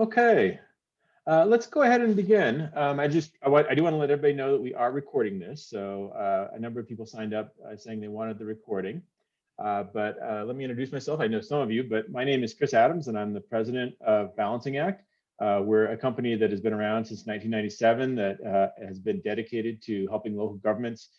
Okay, let's go ahead and begin. I do want to let everybody know that we are recording this. So a number of people signed up saying they wanted the recording. But let me introduce myself. I know some of you, but my name is Chris Adams, and I'm the president of Balancing Act. We're a company that has been around since 1997 that has been dedicated to helping local governments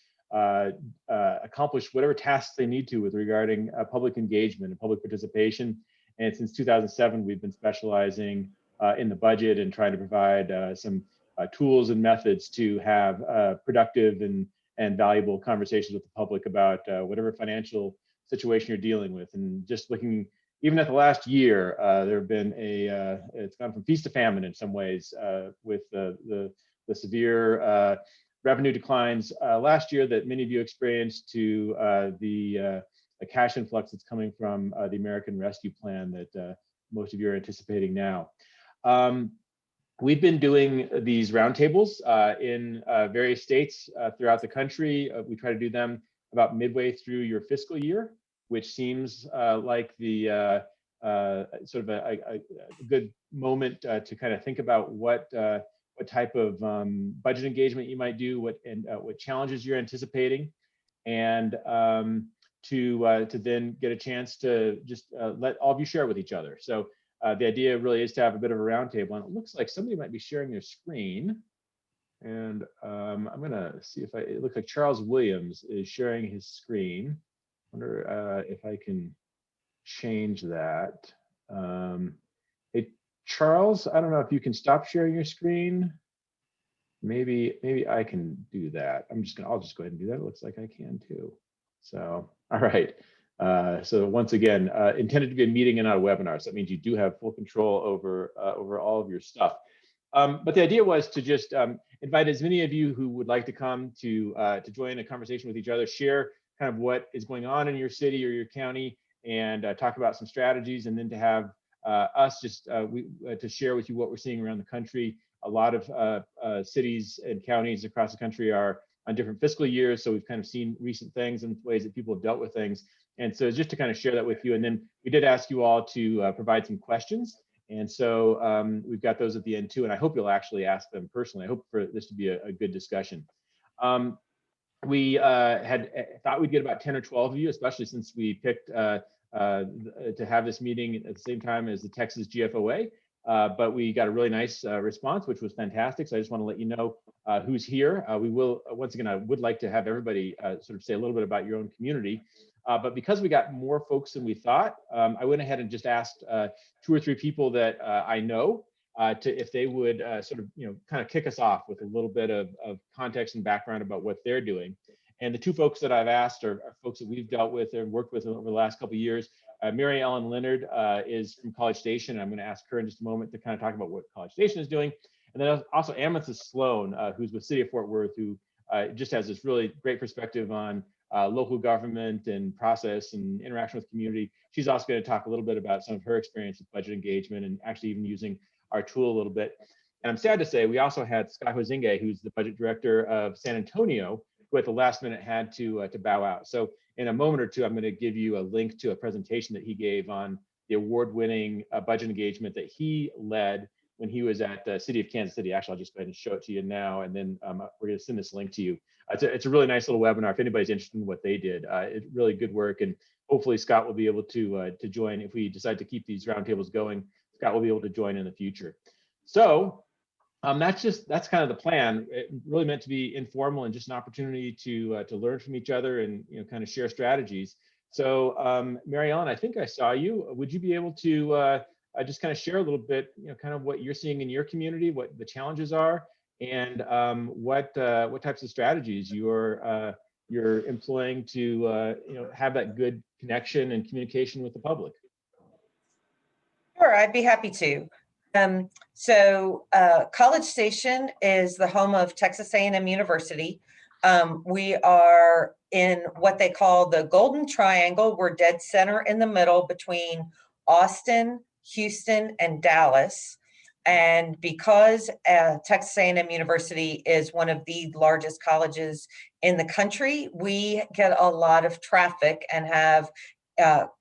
accomplish whatever tasks they need to with regarding public engagement and public participation. And since 2007, we've been specializing in the budget and trying to provide some tools and methods to have productive and valuable conversations with the public about whatever financial situation you're dealing with. And just looking even at the last year, there have been it's gone from feast to famine in some ways with the severe revenue declines last year that many of you experienced to the cash influx that's coming from the American Rescue Plan that most of you are anticipating now. We've been doing these roundtables in various states throughout the country. We try to do them about midway through your fiscal year, which seems like the sort of a good moment to kind of think about what type of budget engagement you might do, what challenges you're anticipating, and to then get a chance to just let all of you share with each other. So the idea really is to have a bit of a roundtable, and it looks like somebody might be sharing their screen. And I'm gonna see if it looks like Charles Williams is sharing his screen. I wonder if I can change that. Hey, Charles, I don't know if you can stop sharing your screen. Maybe I can do that. I'll just go ahead and do that. It looks like I can too. So, all right. So once again, intended to be a meeting and not a webinar. So that means you do have full control over all of your stuff. But the idea was to just invite as many of you who would like to come to join a conversation with each other, share kind of what is going on in your city or your county, and talk about some strategies, and then to have us just to share with you what we're seeing around the country. A lot of cities and counties across the country are on different fiscal years, so we've kind of seen recent things and ways that people have dealt with things. And so just to kind of share that with you. And then we did ask you all to provide some questions. And so we've got those at the end too. And I hope you'll actually ask them personally. I hope for this to be a good discussion. We had thought we'd get about 10 or 12 of you, especially since we picked to have this meeting at the same time as the Texas GFOA. But we got a really nice response, which was fantastic. So I just want to let you know who's here. We will, once again, I would like to have everybody sort of say a little bit about your own community. But because we got more folks than we thought, I went ahead and just asked 2 or 3 people that I know if they would sort of, kind of kick us off with a little bit of context and background about what they're doing. And the 2 folks that I've asked are folks that we've dealt with and worked with over the last couple of years. Mary Ellen Leonard is from College Station. I'm going to ask her in just a moment to kind of talk about what College Station is doing. And then also Amethyst Sloan, who's with City of Fort Worth, who just has this really great perspective on local government and process and interaction with community. She's also going to talk a little bit about some of her experience with budget engagement and actually even using our tool a little bit. And I'm sad to say we also had Scott Hozinge, who's the budget director of San Antonio, who at the last minute had to bow out. So in a moment or two, I'm going to give you a link to a presentation that he gave on the award-winning budget engagement that he led when he was at the City of Kansas City. Actually, I'll just go ahead and show it to you now, and then we're going to send this link to you. It's a really nice little webinar if anybody's interested in what they did. It's really good work, and hopefully Scott will be able to join if we decide to keep these roundtables going. Scott will be able to join in the future. So that's kind of the plan. It really meant to be informal and just an opportunity to learn from each other and kind of share strategies. So Mary Ellen, I think I saw you. Would you be able to just kind of share a little bit, kind of what you're seeing in your community, what the challenges are, and what types of strategies you're employing to have that good connection and communication with the public? Sure, I'd be happy to. College Station is the home of Texas A&M University. We are in what they call the Golden Triangle. We're dead center in the middle between Austin, Houston, and Dallas. And because Texas A&M University is one of the largest colleges in the country, we get a lot of traffic and have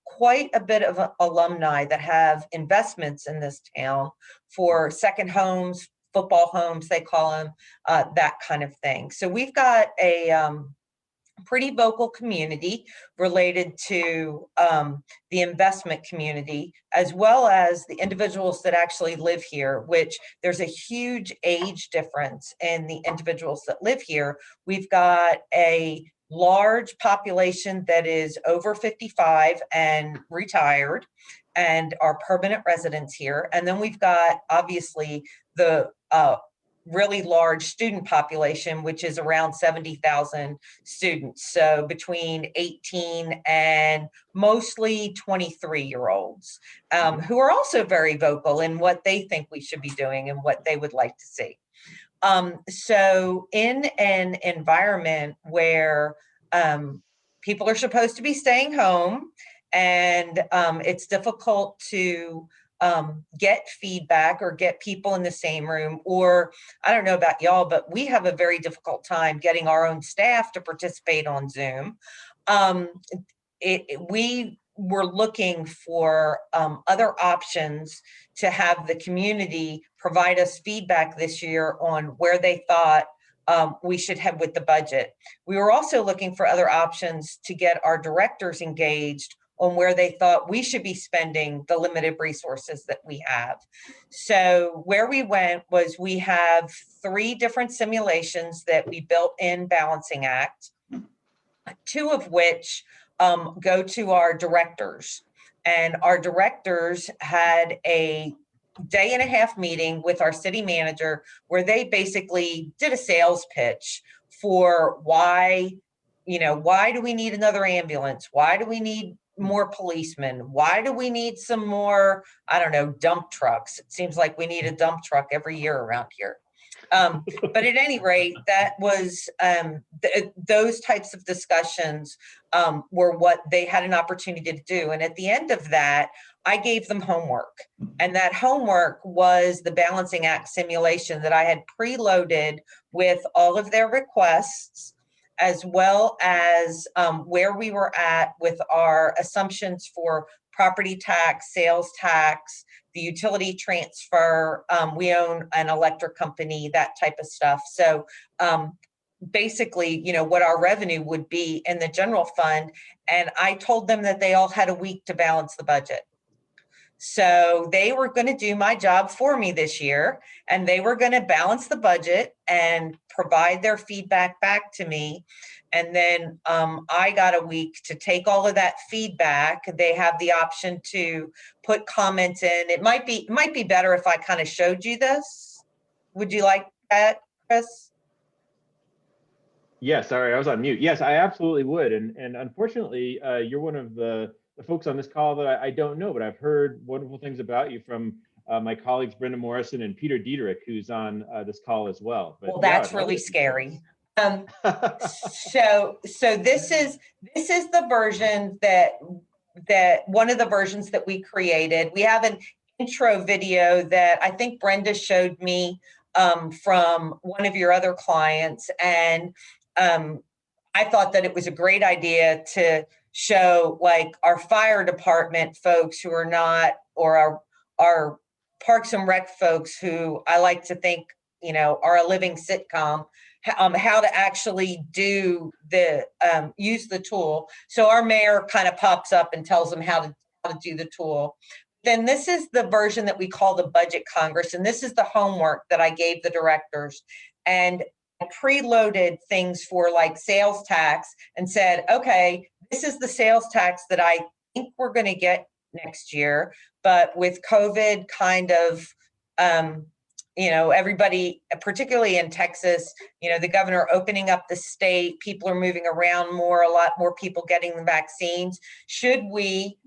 quite a bit of alumni that have investments in this town for second homes, football homes, they call them, that kind of thing. So we've got a pretty vocal community related to the investment community, as well as the individuals that actually live here, which there's a huge age difference in the individuals that live here. We've got a large population that is over 55 and retired and are permanent residents here. And then we've got obviously the really large student population, which is around 70,000 students. So between 18 and mostly 23-year-olds who are also very vocal in what they think we should be doing and what they would like to see. So in an environment where people are supposed to be staying home and it's difficult to get feedback or get people in the same room, or I don't know about y'all, but we have a very difficult time getting our own staff to participate on Zoom. We were looking for other options to have the community provide us feedback this year on where they thought we should head with the budget. We were also looking for other options to get our directors engaged on where they thought we should be spending the limited resources that we have. So where we went was we have 3 different simulations that we built in Balancing Act, 2 of which go to our directors. And our directors had a day-and-a-half meeting with our city manager where they basically did a sales pitch for why do we need another ambulance? Why do we need more policemen? Why do we need some more, I don't know, dump trucks? It seems like we need a dump truck every year around here. But at any rate, that was those types of discussions were what they had an opportunity to do. And at the end of that, I gave them homework. And that homework was the Balancing Act simulation that I had preloaded with all of their requests, as well as where we were at with our assumptions for property tax, sales tax, the utility transfer. We own an electric company, that type of stuff. So basically, what our revenue would be in the general fund. And I told them that they all had a week to balance the budget. So they were going to do my job for me this year, and they were going to balance the budget and provide their feedback back to me. And then I got a week to take all of that feedback. They have the option to put comments in. It might be better if I kind of showed you this. Would you like that, Chris? Yeah, sorry, I was on mute. Yes, I absolutely would. And unfortunately, you're one of the folks on this call that I don't know, but I've heard wonderful things about you from my colleagues, Brenda Morrison and Peter Diederich, who's on this call as well. But well, that's really scary. So this is the version that one of the versions that we created. We have an intro video that I think Brenda showed me from one of your other clients, and I thought that it was a great idea to show like our fire department folks who are not, or our Parks and Rec folks who I like to think, are a living sitcom, how to actually do the, use the tool. So our mayor kind of pops up and tells them how to do the tool. Then this is the version that we call the Budget Congress. And this is the homework that I gave the directors. And I preloaded things for like sales tax and said, okay, this is the sales tax that I think we're going to get next year. But with COVID kind of, everybody, particularly in Texas, the governor opening up the state, people are moving around more, a lot more people getting the vaccines. Should we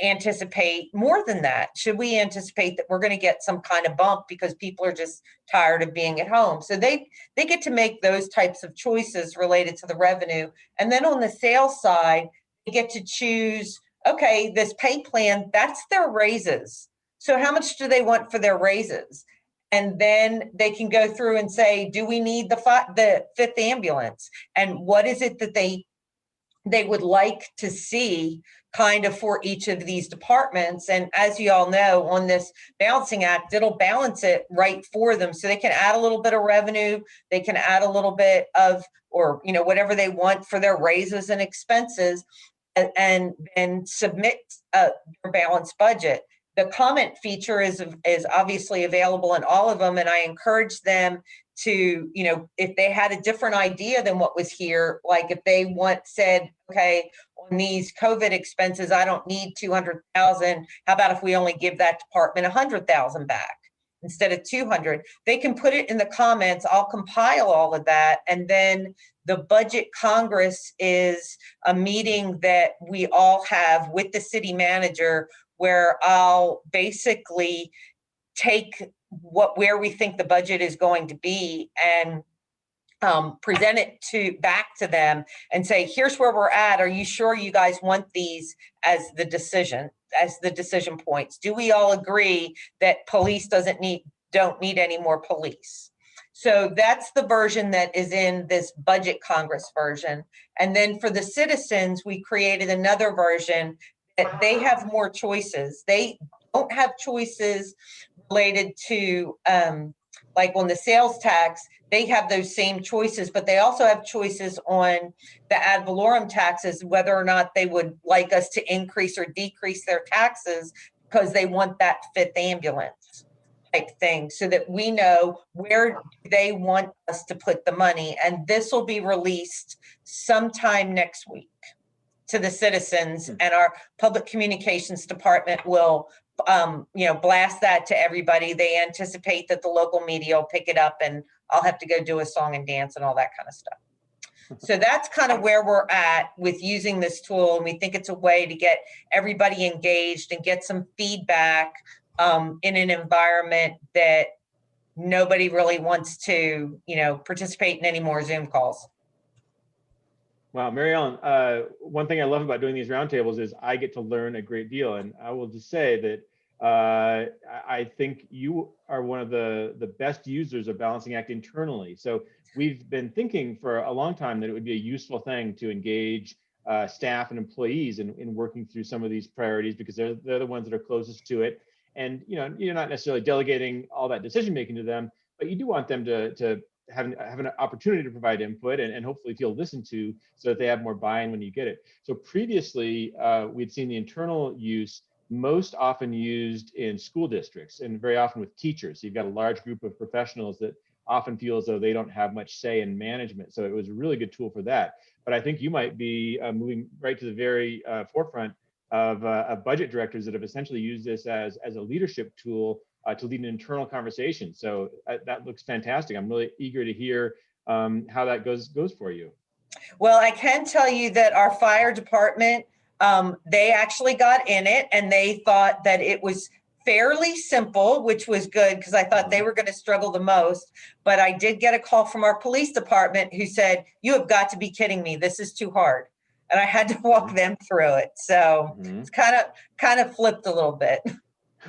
anticipate more than that? Should we anticipate that we're going to get some kind of bump because people are just tired of being at home? So they get to make those types of choices related to the revenue. And then on the sales side, they get to choose, okay, this pay plan, that's their raises. So how much do they want for their raises? And then they can go through and say, do we need the 5th ambulance? And what is it that they they would like to see kind of for each of these departments. And as you all know, on this balancing act, it'll balance it right for them. So they can add a little bit of revenue, they can add a little bit of, or, you know, whatever they want for their raises and expenses, and submit their balanced budget. The comment feature is obviously available in all of them. And I encourage them to, you know, if they had a different idea than what was here, like if they said, okay, on these COVID expenses, I don't need 200,000. How about if we only give that department 100,000 back instead of 200? They can put it in the comments. I'll compile all of that. And then the Budget Congress is a meeting that we all have with the city manager, where I'll basically take where we think the budget is going to be and present it back to them and say, here's where we're at. Are you sure you guys want these as the decision points? Do we all agree that police don't need any more police? So that's the version that is in this Budget Congress version. And then for the citizens, we created another version that they have more choices. They don't have choices related to, like on the sales tax, they have those same choices, but they also have choices on the ad valorem taxes, whether or not they would like us to increase or decrease their taxes because they want that fifth ambulance type thing, so that we know where they want us to put the money. And this will be released sometime next week to the citizens, and our public communications department will blast that to everybody. They anticipate that the local media will pick it up, and I'll have to go do a song and dance and all that kind of stuff. So that's kind of where we're at with using this tool. And we think it's a way to get everybody engaged and get some feedback in an environment that nobody really wants to, participate in any more Zoom calls. Wow, Mary Ellen, one thing I love about doing these roundtables is I get to learn a great deal. And I will just say that I think you are one of the best users of Balancing Act internally. So we've been thinking for a long time that it would be a useful thing to engage staff and employees in working through some of these priorities, because they're the ones that are closest to it. And you're not necessarily delegating all that decision making to them, but you do want them to have an opportunity to provide input and hopefully feel listened to, so that they have more buy-in when you get it. So previously, we'd seen the internal use most often used in school districts, and very often with teachers. So you've got a large group of professionals that often feel as though they don't have much say in management. So it was a really good tool for that. But I think you might be moving right to the very forefront of budget directors that have essentially used this as a leadership tool to lead an internal conversation. So that looks fantastic. I'm really eager to hear how that goes for you. Well, I can tell you that our fire department, they actually got in it, and they thought that it was fairly simple, which was good, because I thought they were going to struggle the most. But I did get a call from our police department who said, "You have got to be kidding me. This is too hard." And I had to walk them through it. So it's kind of flipped a little bit.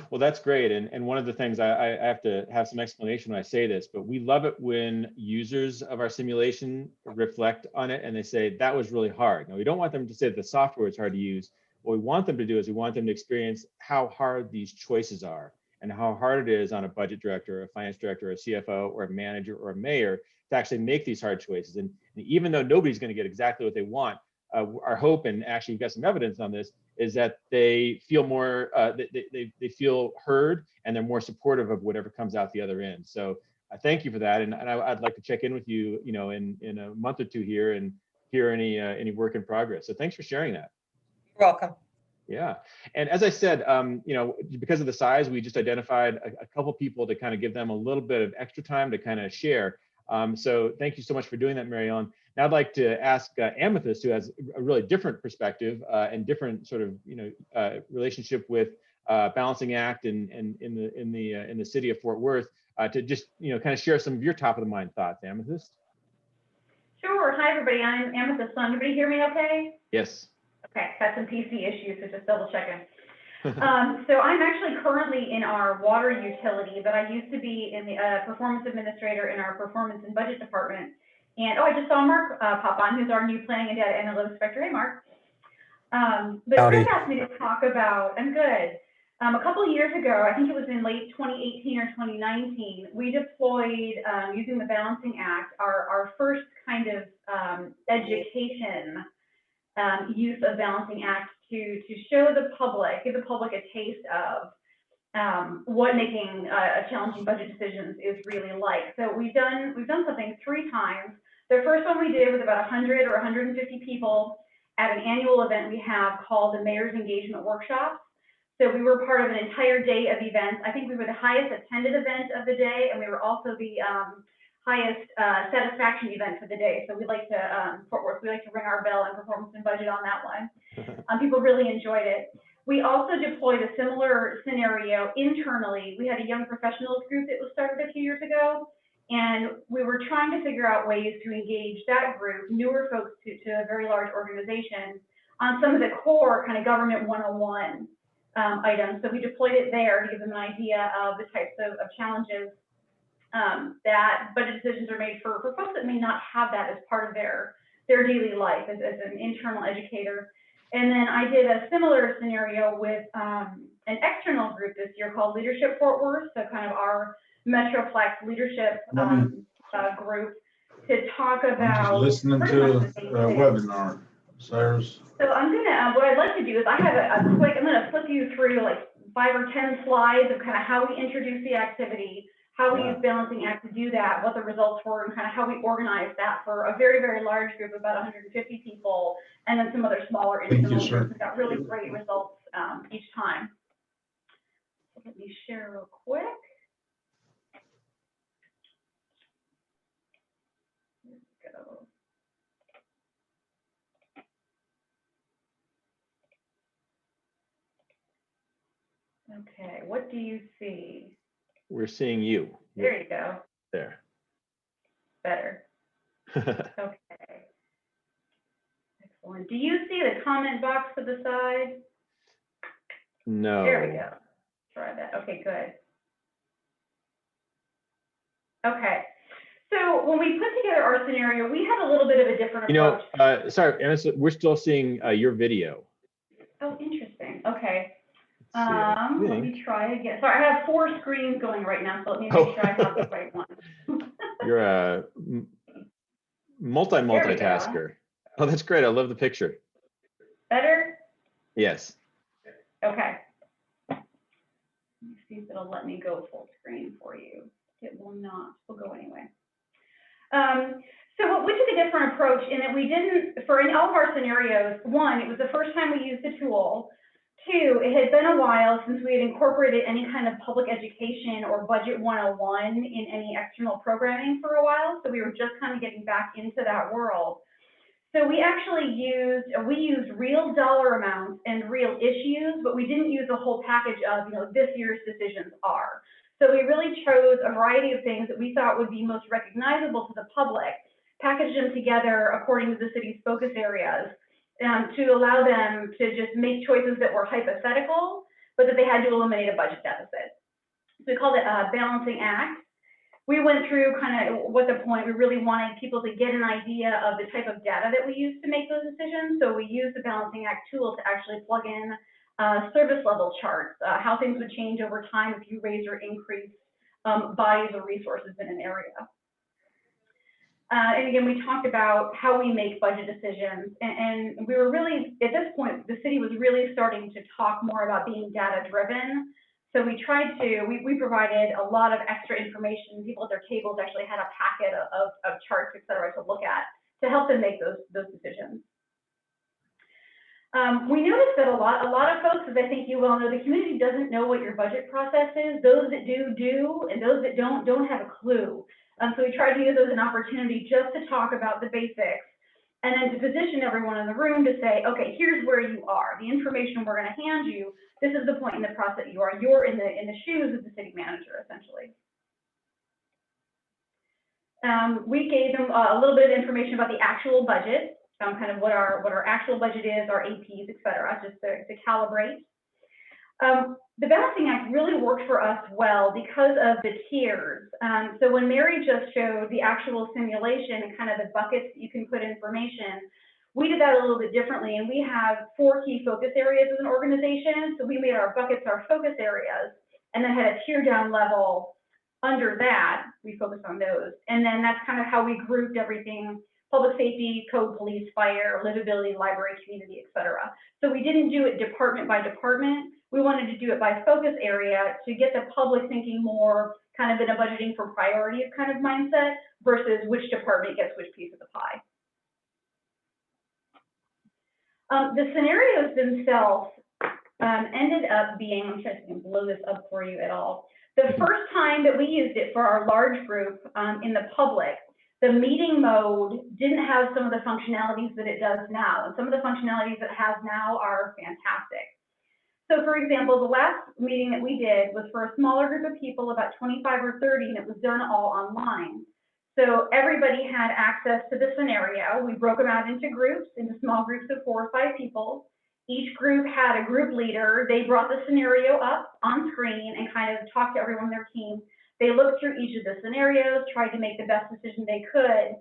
Well, that's great. And one of the things I have to have some explanation when I say this, but we love it when users of our simulation reflect on it and they say, that was really hard. Now, we don't want them to say that the software is hard to use. What we want them to do is we want them to experience how hard these choices are and how hard it is on a budget director, a finance director, a CFO, or a manager, or a mayor to actually make these hard choices. And even though nobody's going to get exactly what they want, our hope, and actually we've got some evidence on this, is that they feel more, they feel heard, and they're more supportive of whatever comes out the other end. So I thank you for that, and I'd like to check in with you, in a month or two here and hear any work in progress. So thanks for sharing that. You're welcome. Yeah, and as I said, because of the size, we just identified a couple people to kind of give them a little bit of extra time to kind of share. So thank you so much for doing that, Mary Ellen. Now I'd like to ask Amethyst, who has a really different perspective and different sort of relationship with Balancing Act and in the city of Fort Worth, to just kind of share some of your top of the mind thoughts. Amethyst. Sure. Hi everybody. I'm Amethyst. Can everybody hear me okay? Yes. Okay. Got some PC issues, so just double checking. So I'm actually currently in our water utility, but I used to be in the performance administrator in our performance and budget department. And oh, I just saw Mark pop on, who's our new planning and data analytics director. Hey, Mark. But Howdy. Chris asked me to talk about, I'm good. A couple of years ago, I think it was in late 2018 or 2019, we deployed, using the Balancing Act, our first kind of education use of Balancing Act to show the public, give the public a taste of what making challenging budget decisions is really like. So we've done something 3 times. The first one we did was about 100 or 150 people at an annual event we have called the Mayor's Engagement Workshops. So we were part of an entire day of events. I think we were the highest attended event of the day, and we were also the highest satisfaction event for the day. So we like to, Fort Worth, we like to ring our bell and performance and budget on that one. People really enjoyed it. We also deployed a similar scenario internally. We had a young professionals group that was started a few years ago, and we were trying to figure out ways to engage that group, newer folks to a very large organization, on some of the core kind of government 101 items. So we deployed it there to give them an idea of the types of challenges that budget decisions are made for folks that may not have that as part of their daily life as an internal educator. And then I did a similar scenario with an external group this year called Leadership Fort Worth, so kind of our Metroplex leadership group, to talk about. I'm just listening to a webinar, Cyrus. So I'm gonna, what I'd like to do is I have a quick, I'm gonna flip you through like 5 or 10 slides of kind of how we introduce the activity, how we use Balancing Act to do that, what the results were, and kind of how we organize that for a very, very large group of about 150 people, and then some other smaller internal groups. We got really great results each time. So let me share real quick. Here we go. Okay, what do you see? We're seeing you. There you go. There. Better. Okay. Excellent. Do you see the comment box to the side? No. There we go. Try that. Okay, good. Okay. So when we put together our scenario, we had a little bit of a different approach. Sorry, Anna, so we're still seeing your video. Oh, interesting. Okay. Let's see, Let me try again. Sorry, I have 4 screens going right now, so let me make sure I have the right one. You're a multitasker. Oh, that's great. I love the picture. Better? Yes. Okay. Let me see if it'll let me go full screen for you. It will not. We'll go anyway. So we took a different approach in that we didn't, for in all of our scenarios, 1, it was the first time we used the tool. 2, it had been a while since we had incorporated any kind of public education or budget 101 in any external programming for a while. So we were just kind of getting back into that world. So we actually used real dollar amounts and real issues, but we didn't use the whole package of, this year's decisions are. So we really chose a variety of things that we thought would be most recognizable to the public, packaged them together according to the city's focus areas, to allow them to just make choices that were hypothetical, but that they had to eliminate a budget deficit. So we called it a Balancing Act. We went through kind of what the point, we really wanted people to get an idea of the type of data that we use to make those decisions. So we used the Balancing Act tool to actually plug in service level charts, how things would change over time if you raise or increase bodies or resources in an area. And again, we talked about how we make budget decisions, and we were really, at this point, the city was really starting to talk more about being data driven. So we tried to, we provided a lot of extra information. People at their tables actually had a packet of charts, et cetera, to look at to help them make those decisions. We noticed that a lot of folks, as I think you well know, the community doesn't know what your budget process is. Those that do, and those that don't have a clue. So we tried to use it as an opportunity just to talk about the basics, and then to position everyone in the room to say, okay, here's where you are. The information we're going to hand you, this is the point in the process you are. You're in the shoes of the city manager, essentially. We gave them a little bit of information about the actual budget, kind of what our actual budget is, our APs, et cetera, just to calibrate. The balancing act really worked for us well because of the tiers. So when Mary just showed the actual simulation and kind of the buckets that you can put information, we did that a little bit differently, and we have 4 key focus areas as an organization. So we made our buckets our focus areas, and then had a tier down level under that. We focused on those, and then that's kind of how we grouped everything: public safety, code, police, fire, livability, library, community, etc. So we didn't do it department by department. We wanted to do it by focus area to get the public thinking more kind of in a budgeting for priorities kind of mindset versus which department gets which piece of the pie. The scenarios themselves ended up being, I'm trying to blow this up for you at all. The first time that we used it for our large group in the public, the meeting mode didn't have some of the functionalities that it does now. And some of the functionalities it has now are fantastic. So for example, the last meeting that we did was for a smaller group of people, about 25 or 30, and it was done all online. So everybody had access to the scenario. We broke them out into groups, into small groups of 4 or 5 people. Each group had a group leader. They brought the scenario up on screen and kind of talked to everyone on their team. They looked through each of the scenarios, tried to make the best decision they could.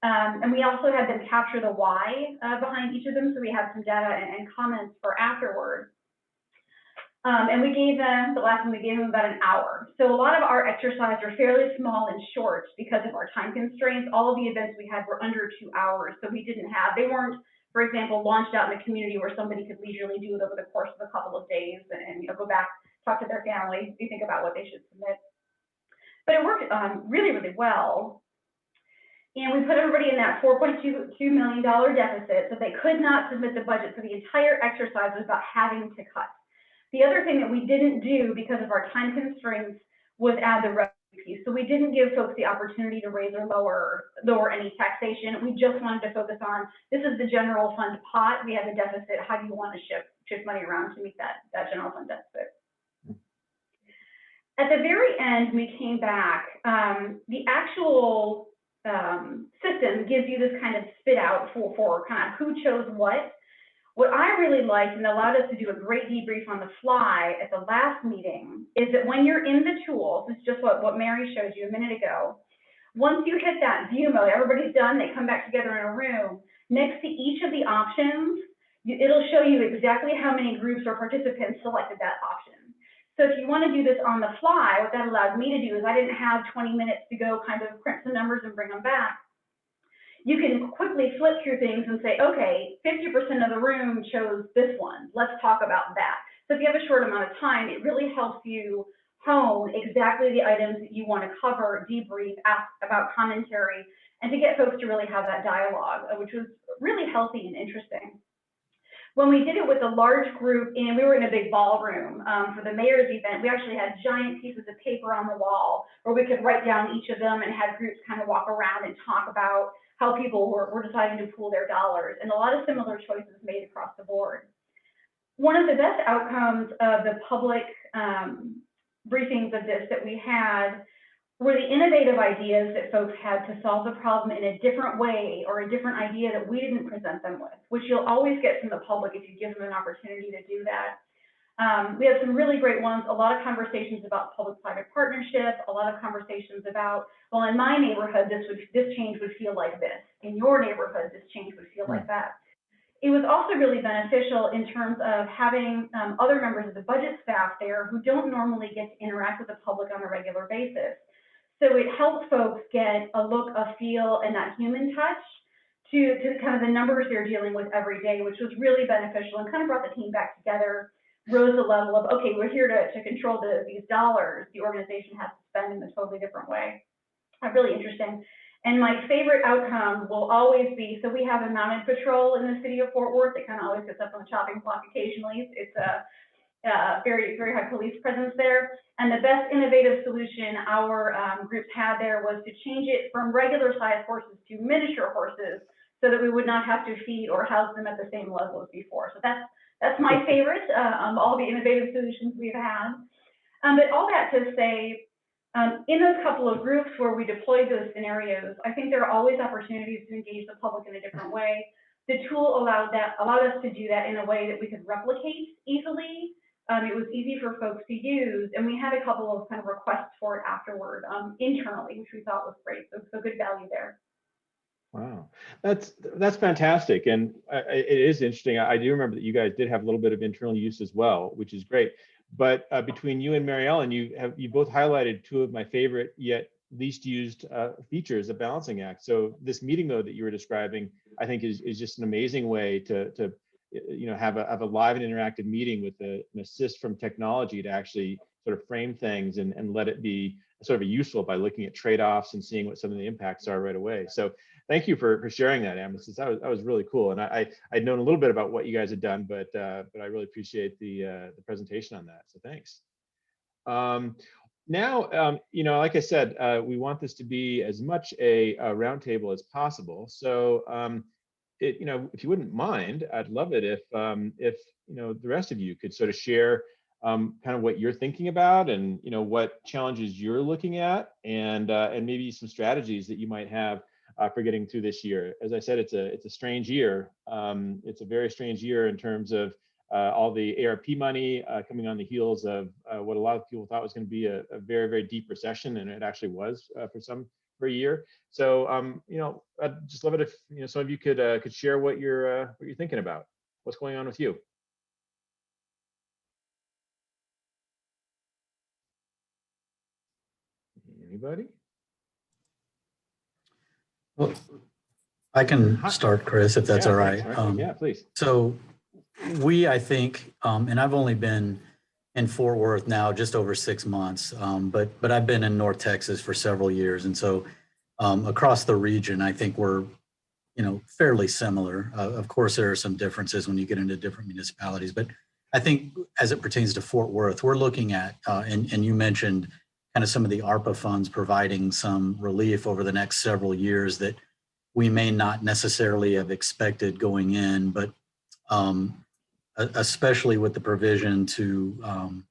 And we also had them capture the why behind each of them. So we had some data and comments for afterward. And we gave them, the last one we gave them about an hour. So a lot of our exercises are fairly small and short because of our time constraints. All of the events we had were under 2 hours. So we didn't have, they weren't, for example, launched out in the community where somebody could leisurely do it over the course of a couple of days and go back, talk to their family, think about what they should submit. But it worked really, really well. And we put everybody in that $4.2 million deficit, so they could not submit the budget. So the entire exercise was about having to cut. The other thing that we didn't do because of our time constraints was add the revenue piece. So we didn't give folks the opportunity to raise or lower any taxation. We just wanted to focus on, this is the general fund pot. We have a deficit. How do you want to shift money around to meet that general fund deficit? At the very end, we came back. The actual system gives you this kind of spit out for kind of who chose what. What I really liked and allowed us to do a great debrief on the fly at the last meeting is that when you're in the tools, it's just what Mary showed you a minute ago. Once you hit that view mode, everybody's done, they come back together in a room. Next to each of the options, it'll show you exactly how many groups or participants selected that option. So if you want to do this on the fly, what that allowed me to do is I didn't have 20 minutes to go kind of print some numbers and bring them back. You can quickly flip through things and say, okay, 50% of the room chose this one. Let's talk about that. So if you have a short amount of time, it really helps you hone exactly the items that you want to cover, debrief, ask about commentary, and to get folks to really have that dialogue, which was really healthy and interesting. When we did it with a large group, and we were in a big ballroom for the mayor's event, we actually had giant pieces of paper on the wall where we could write down each of them and have groups kind of walk around and talk about how people were deciding to pool their dollars, and a lot of similar choices made across the board. One of the best outcomes of the public briefings of this that we had were the innovative ideas that folks had to solve the problem in a different way or a different idea that we didn't present them with, which you'll always get from the public if you give them an opportunity to do that. We had some really great ones, a lot of conversations about public-private partnership, a lot of conversations about, well, in my neighborhood, this change would feel like this. In your neighborhood, this change would feel like that. It was also really beneficial in terms of having other members of the budget staff there who don't normally get to interact with the public on a regular basis. So it helps folks get a look, a feel, and that human touch to kind of the numbers they're dealing with every day, which was really beneficial and kind of brought the team back together, rose the level of, okay, we're here to control these dollars the organization has to spend in a totally different way. Really interesting. And my favorite outcome will always be, so we have a mounted patrol in the city of Fort Worth that kind of always gets up on the chopping block occasionally. It's a very, very high police presence there. And the best innovative solution our groups had there was to change it from regular size horses to miniature horses so that we would not have to feed or house them at the same level as before. So that's my favorite of all the innovative solutions we've had. But all that to say, in those couple of groups where we deployed those scenarios, I think there are always opportunities to engage the public in a different way. The tool allowed us to do that in a way that we could replicate easily. It was easy for folks to use, and we had a couple of kind of requests for it afterward internally, which we thought was great. So good value there. Wow, that's fantastic, and it is interesting. I do remember that you guys did have a little bit of internal use as well, which is great. But between you and Mary Ellen, you both highlighted two of my favorite yet least used features of Balancing Act. So this meeting mode that you were describing, I think is just an amazing way to have a live and interactive meeting with an assist from technology to actually sort of frame things and let it be sort of useful by looking at trade-offs and seeing what some of the impacts are right away. So thank you for sharing that, Amethyst. That was really cool. And I'd known a little bit about what you guys had done, but I really appreciate the presentation on that. So thanks. Now, like I said, we want this to be as much a roundtable as possible. So, if you wouldn't mind, I'd love it if the rest of you could sort of share kind of what you're thinking about and what challenges you're looking at and maybe some strategies that you might have for getting through this year. As I said, it's a strange year. It's a very strange year in terms of all the ARP money coming on the heels of what a lot of people thought was going to be a very, very deep recession, and it actually was for a year. So I'd just love it if some of you could share what you're thinking about. What's going on with you? Anybody? Well, I can start, Chris, if that's all right. Yeah, please. So I think, and I've only been in Fort Worth now just over 6 months, but I've been in North Texas for several years. And so across the region, I think we're, fairly similar. Of course, there are some differences when you get into different municipalities, but I think as it pertains to Fort Worth, we're looking at, and you mentioned kind of some of the ARPA funds providing some relief over the next several years that we may not necessarily have expected going in, but especially with the provision to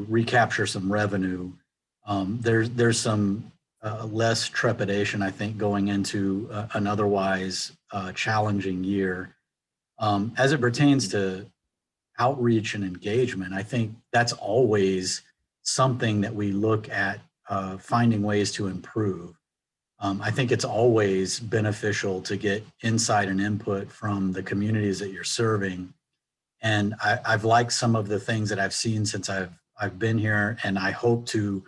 recapture some revenue, there's some less trepidation, I think, going into an otherwise challenging year. As it pertains to outreach and engagement, I think that's always something that we look at finding ways to improve. I think it's always beneficial to get insight and input from the communities that you're serving. And I've liked some of the things that I've seen since I've been here, and I hope to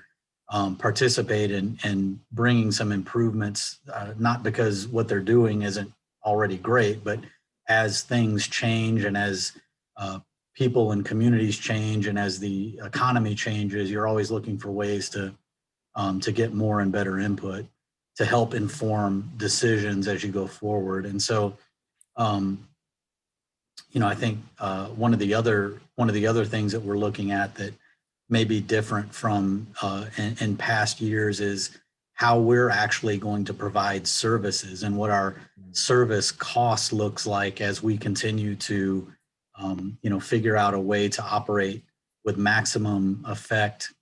participate in bringing some improvements, not because what they're doing isn't already great, but as things change and as people and communities change and as the economy changes, you're always looking for ways to get more and better input to help inform decisions as you go forward. And so, I think one of the other things that we're looking at that may be different from in past years is how we're actually going to provide services and what our service cost looks like as we continue to, figure out a way to operate with maximum effect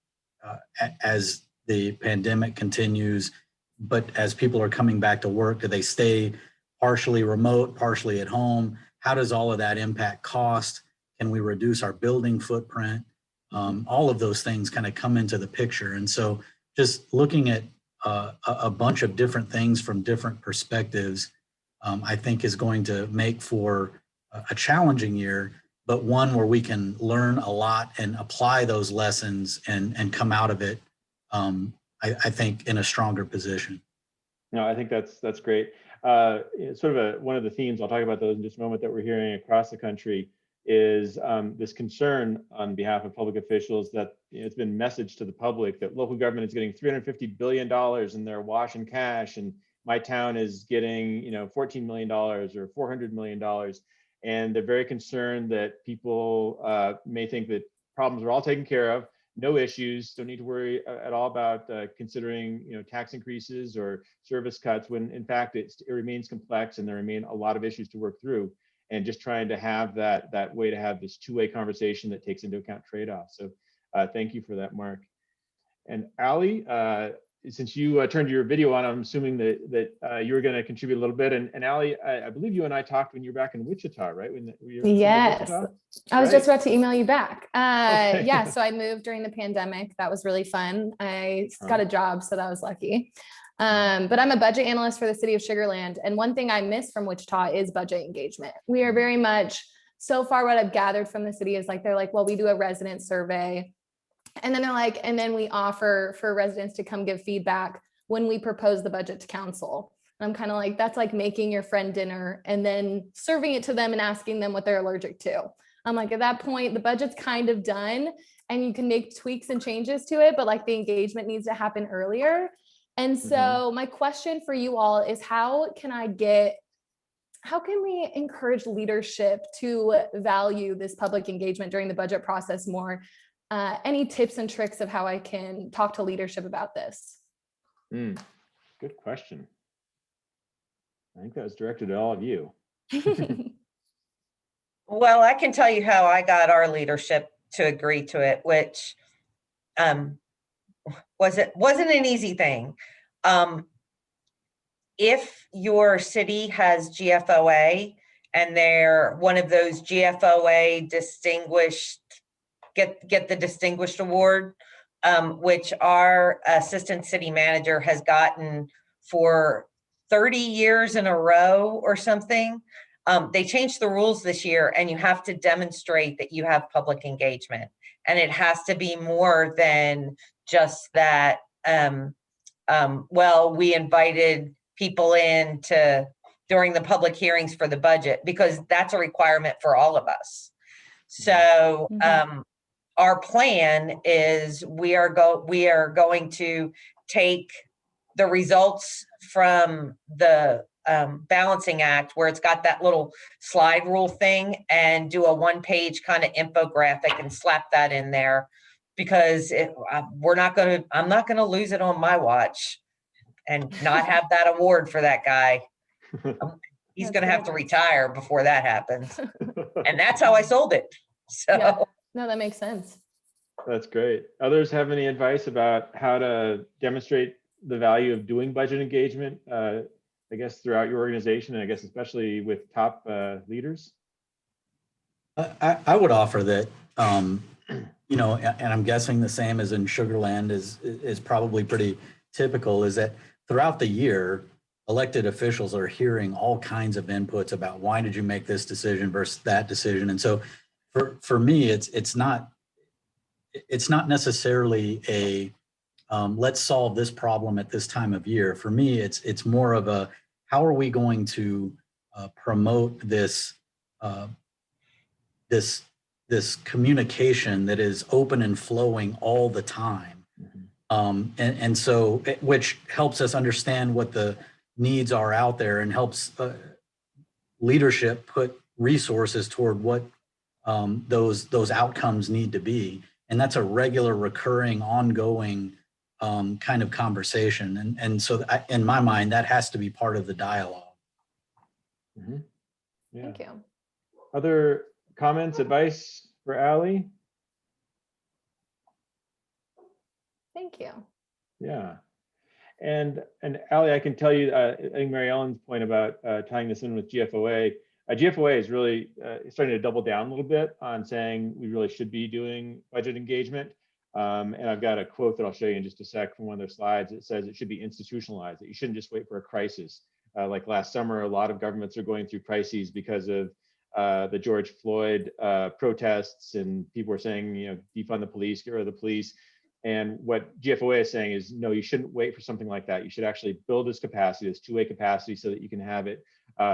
as the pandemic continues. But as people are coming back to work, do they stay partially remote, partially at home? How does all of that impact cost? Can we reduce our building footprint? All of those things kind of come into the picture. And so just looking at a bunch of different things from different perspectives, I think is going to make for a challenging year, but one where we can learn a lot and apply those lessons and come out of it, I think, in a stronger position. No, I think that's great. Sort of one of the themes, I'll talk about those in just a moment, that we're hearing across the country is this concern on behalf of public officials that it's been messaged to the public that local government is getting $350 billion in their wash and cash, and my town is getting $14 million or $400 million. And they're very concerned that people may think that problems are all taken care of, no issues, don't need to worry at all about considering tax increases or service cuts, when in fact it remains complex and there remain a lot of issues to work through, and just trying to have that way to have this two-way conversation that takes into account trade-offs. So thank you for that, Mark. And Ali, since you turned your video on, I'm assuming that you were going to contribute a little bit. And Allie, I believe you and I talked when you were back in Wichita, right? When you were in Yes, Wichita? I was Right. just about to email you back. Okay. Yeah, so I moved during the pandemic. That was really fun. I got a job, so that was lucky. But I'm a budget analyst for the city of Sugar Land. And one thing I miss from Wichita is budget engagement. We are very much, so far what I've gathered from the city is like, they're like, well, we do a resident survey. And then they're like, and then we offer for residents to come give feedback when we propose the budget to council. And I'm kind of like, that's like making your friend dinner and then serving it to them and asking them what they're allergic to. I'm like, at that point, the budget's kind of done and you can make tweaks and changes to it, but like the engagement needs to happen earlier. And so my question for you all is how can we encourage leadership to value this public engagement during the budget process more? Any tips and tricks of how I can talk to leadership about this? Good question. I think that was directed at all of you. Well, I can tell you how I got our leadership to agree to it, which wasn't an easy thing. If your city has GFOA and they're one of those GFOA distinguished, get the distinguished award, which our assistant city manager has gotten for 30 years in a row or something. They changed the rules this year and you have to demonstrate that you have public engagement. And it has to be more than just that, well, we invited people in during the public hearings for the budget, because that's a requirement for all of us. So our plan is we are going to take the results from the balancing act, where it's got that little slide rule thing, and do a one-page kind of infographic and slap that in there, because I'm not going to lose it on my watch and not have that award for that guy. He's going to have to retire before that happens. And that's how I sold it. So yeah. No, that makes sense. That's great. Others have any advice about how to demonstrate the value of doing budget engagement, I guess, throughout your organization, and I guess especially with top leaders? I would offer that, you know, and I'm guessing the same as in Sugar Land is probably pretty typical, is that throughout the year, elected officials are hearing all kinds of inputs about why did you make this decision versus that decision. And so for me, it's not necessarily a let's solve this problem at this time of year. For me, it's more of a, how are we going to promote this this communication that is open and flowing all the time, and so which helps us understand what the needs are out there and helps leadership put resources toward what those outcomes need to be. And that's a regular, recurring, ongoing kind of conversation. And so in my mind, that has to be part of the dialogue. Yeah. Thank you. Other comments, advice for Allie? Thank you. Yeah. And Allie, I can tell you, I think Mary Ellen's point about tying this in with GFOA, GFOA is really starting to double down a little bit on saying we really should be doing budget engagement. And I've got a quote that I'll show you in just a sec from one of their slides. It says it should be institutionalized, that you shouldn't just wait for a crisis. Like last summer, a lot of governments are going through crises because of the George Floyd protests, and people were saying, you know, defund the police, get rid of the police. And what GFOA is saying is, no, you shouldn't wait for something like that. You should actually build this capacity, this two-way capacity, so that you can have it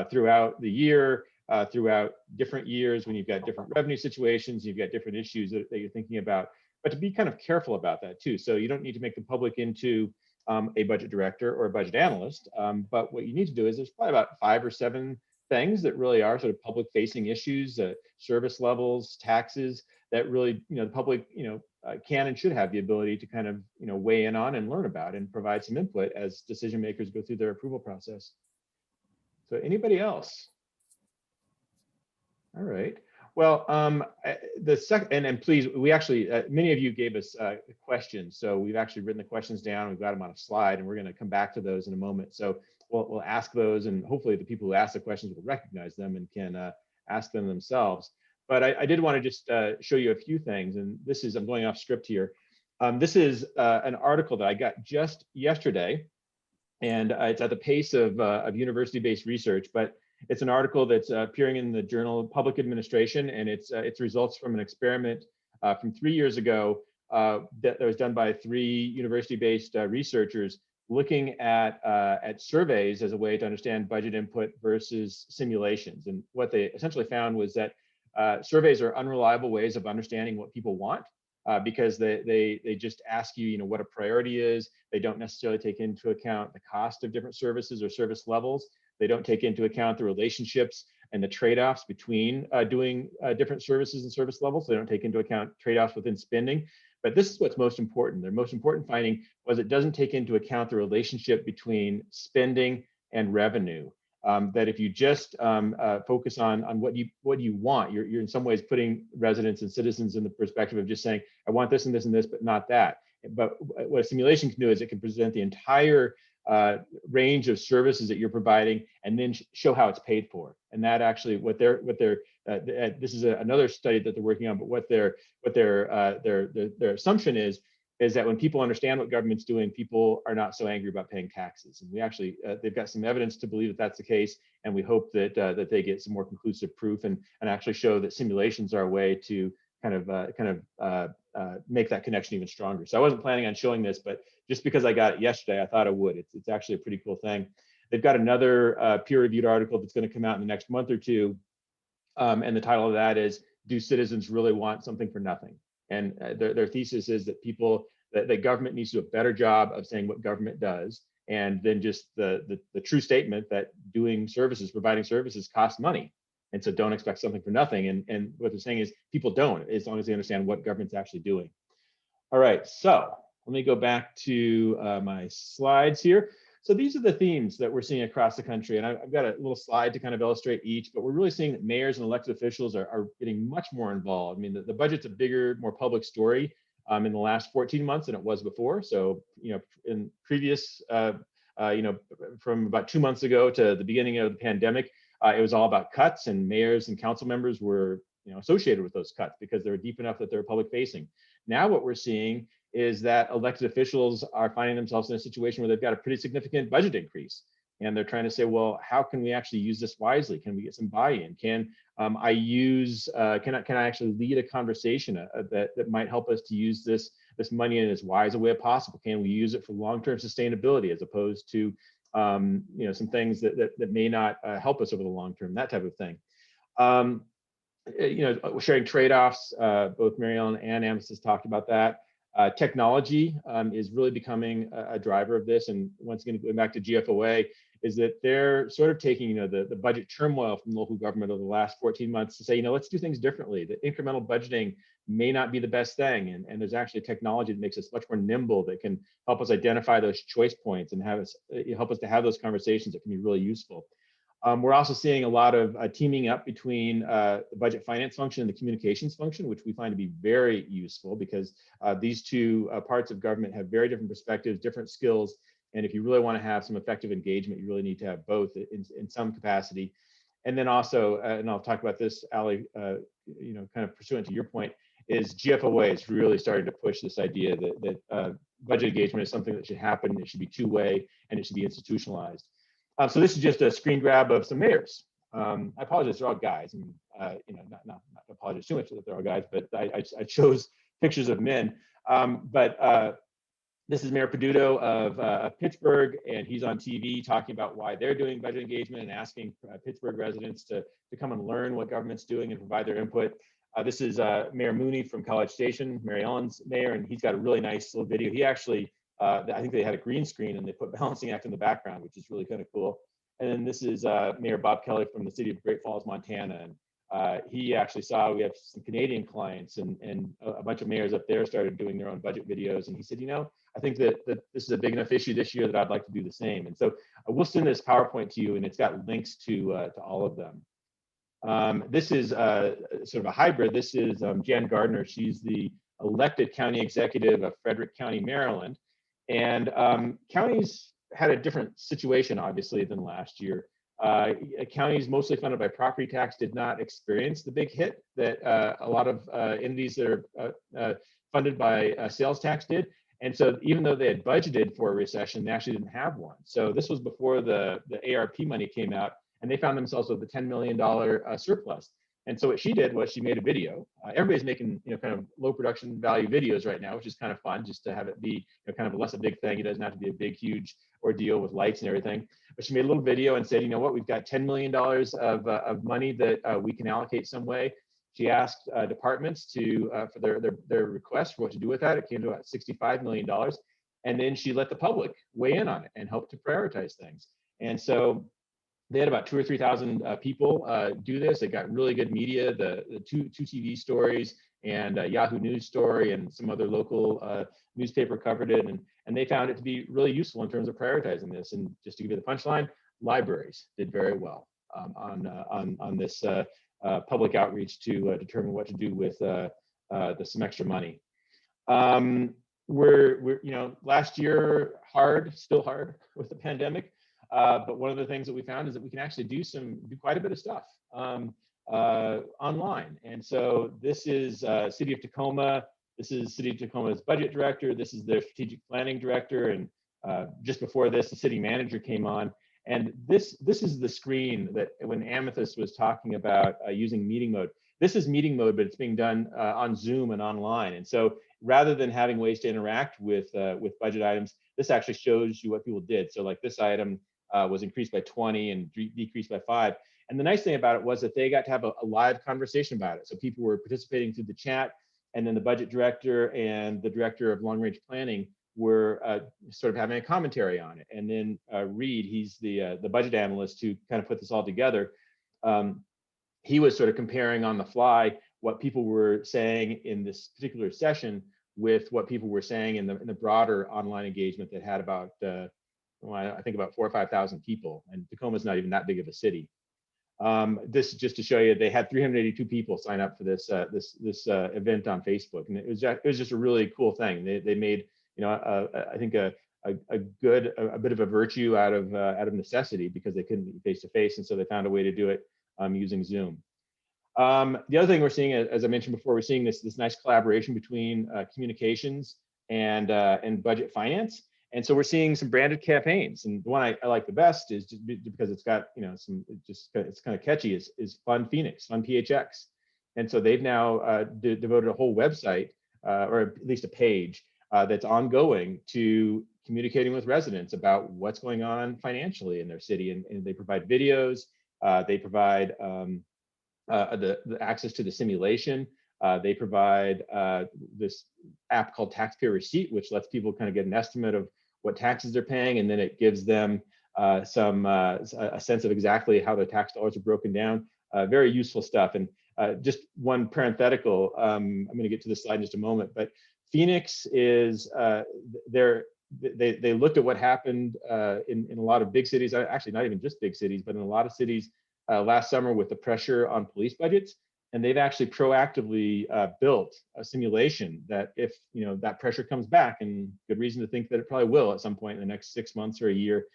throughout the year, throughout different years when you've got different revenue situations, you've got different issues that you're thinking about, but to be kind of careful about that too. So you don't need to make the public into a budget director or a budget analyst, but what you need to do is there's probably about 5 or 7 things that really are sort of public facing issues, service levels, taxes, that really, you know, the public, you know, can and should have the ability to kind of, you know, weigh in on and learn about and provide some input as decision makers go through their approval process. So anybody else? All right. Well, the second, and please, we actually, many of you gave us questions. So we've actually written the questions down. We've got them on a slide, and we're going to come back to those in a moment. So we'll ask those, and hopefully the people who ask the questions will recognize them and can ask them themselves. But I did want to just show you a few things, and this is, I'm going off script here. This is an article that I got just yesterday, and it's at the pace of university-based research, but it's an article that's appearing in the Journal of Public Administration, and it's results from an experiment from 3 years ago that was done by 3 university-based researchers looking at surveys as a way to understand budget input versus simulations. And what they essentially found was that surveys are unreliable ways of understanding what people want. Because they just ask you, what a priority is. They don't necessarily take into account the cost of different services or service levels. They don't take into account the relationships and the trade-offs between doing different services and service levels. They don't take into account trade-offs within spending. But this is what's most important. Their most important finding was it doesn't take into account the relationship between spending and revenue. That if you just focus on what you want, you're in some ways putting residents and citizens in the perspective of just saying, I want this and this and this, but not that. But what a simulation can do is it can present the entire range of services that you're providing and then show how it's paid for. And that actually this is another study that they're working on, but what their assumption is that when people understand what government's doing, people are not so angry about paying taxes. And we actually, they've got some evidence to believe that that's the case. And we hope that they get some more conclusive proof and actually show that simulations are a way to kind of make that connection even stronger. So I wasn't planning on showing this, but just because I got it yesterday, I thought I would. It's actually a pretty cool thing. They've got another peer-reviewed article that's going to come out in the next month or two. And the title of that is, Do Citizens Really Want Something for Nothing? And their thesis is that that government needs to do a better job of saying what government does, and then just the true statement that providing services costs money. And so don't expect something for nothing. And what they're saying is people don't, as long as they understand what government's actually doing. All right, so let me go back to my slides here. So these are the themes that we're seeing across the country. And I've got a little slide to kind of illustrate each, but we're really seeing that mayors and elected officials are getting much more involved. I mean, the budget's a bigger, more public story in the last 14 months than it was before. So, in previous, from about 2 months ago to the beginning of the pandemic, it was all about cuts, and mayors and council members were associated with those cuts because they were deep enough that they're public facing. Now what we're seeing is that elected officials are finding themselves in a situation where they've got a pretty significant budget increase. And they're trying to say, well, how can we actually use this wisely? Can we get some buy-in? Can I actually lead a conversation that might help us to use this money in as wise a way as possible? Can we use it for long-term sustainability as opposed to some things that may not help us over the long term, that type of thing. Sharing trade-offs, both Mary Ellen and Amos has talked about that. Technology is really becoming a driver of this. And once again, going back to GFOA, is that they're sort of taking the budget turmoil from local government over the last 14 months to say, let's do things differently. The incremental budgeting may not be the best thing. And there's actually technology that makes us much more nimble, that can help us identify those choice points and help us to have those conversations that can be really useful. We're also seeing a lot of teaming up between the budget finance function and the communications function, which we find to be very useful because these two parts of government have very different perspectives, different skills. And if you really want to have some effective engagement, you really need to have both in some capacity. And then also, and I'll talk about this, Ali, kind of pursuant to your point, is GFOA is really starting to push this idea that budget engagement is something that should happen. It should be two-way and it should be institutionalized. So this is just a screen grab of some mayors. I apologize, they're all guys. And, not apologize too much that they're all guys, but I chose pictures of men. This is Mayor Peduto of Pittsburgh, and he's on TV talking about why they're doing budget engagement and asking Pittsburgh residents to come and learn what government's doing and provide their input. This is Mayor Mooney from College Station, Mary Ellen's mayor, and he's got a really nice little video. He actually, I think they had a green screen and they put Balancing Act in the background, which is really kind of cool. And then this is Mayor Bob Kelly from the city of Great Falls, Montana. And he actually saw we have some Canadian clients and a bunch of mayors up there started doing their own budget videos. And he said, I think that this is a big enough issue this year that I'd like to do the same. And so we'll send this PowerPoint to you, and it's got links to all of them. This is sort of a hybrid. This is Jan Gardner. She's the elected county executive of Frederick County, Maryland. And counties had a different situation, obviously, than last year. Counties mostly funded by property tax did not experience the big hit that a lot of entities that are funded by sales tax did. And so even though they had budgeted for a recession, they actually didn't have one. So this was before the ARP money came out, and they found themselves with a $10 million surplus. And so what she did was she made a video. Everybody's making, kind of low production value videos right now, which is kind of fun, just to have it be kind of less a big thing. It doesn't have to be a big, huge ordeal with lights and everything. But she made a little video and said, you know what, we've got $10 million of money that we can allocate some way. She asked departments to for their request for what to do with that. It came to about $65 million. And then she let the public weigh in on it and help to prioritize things. And so they had about 2,000 or 3,000 people do this. They got really good media, the two TV stories and Yahoo News story and some other local newspaper covered it. And they found it to be really useful in terms of prioritizing this. And just to give you the punchline, libraries did very well on this public outreach to determine what to do with some extra money. We're last year still hard with the pandemic. But one of the things that we found is that we can actually do quite a bit of stuff online. And so this is City of Tacoma. This is City of Tacoma's budget director. This is their strategic planning director. And just before this, the city manager came on. And this is the screen that when Amethyst was talking about using meeting mode. This is meeting mode, but it's being done on Zoom and online. And so rather than having ways to interact with budget items, this actually shows you what people did. So like this item was increased by 20 and decreased by 5. And the nice thing about it was that they got to have a live conversation about it. So people were participating through the chat, and then the budget director and the director of long range planning were sort of having a commentary on it. And then Reed, he's the budget analyst who kind of put this all together. He was sort of comparing on the fly what people were saying in this particular session with what people were saying in the broader online engagement that had about I think about 4,000 or 5,000 people, and Tacoma's not even that big of a city. This is just to show you, they had 382 people sign up for this event on Facebook, and it was just a really cool thing. They made I think a bit of a virtue out of necessity because they couldn't be face to face, and so they found a way to do it using Zoom. The other thing we're seeing, as I mentioned before, we're seeing this nice collaboration between communications and budget finance. And so we're seeing some branded campaigns, and the one I like the best is just because it's got it's kind of catchy is Fund Phoenix, Fund PHX, and so they've now devoted a whole website or at least a page that's ongoing to communicating with residents about what's going on financially in their city, and they provide videos, they provide the access to the simulation. They provide this app called Taxpayer Receipt, which lets people kind of get an estimate of what taxes they're paying, and then it gives them a sense of exactly how their tax dollars are broken down. Very useful stuff. And just one parenthetical, I'm going to get to this slide in just a moment, but Phoenix is they looked at what happened in a lot of big cities, actually not even just big cities, but in a lot of cities last summer with the pressure on police budgets. And they've actually proactively built a simulation that if that pressure comes back, and good reason to think that it probably will at some point in the next 6 months or a year,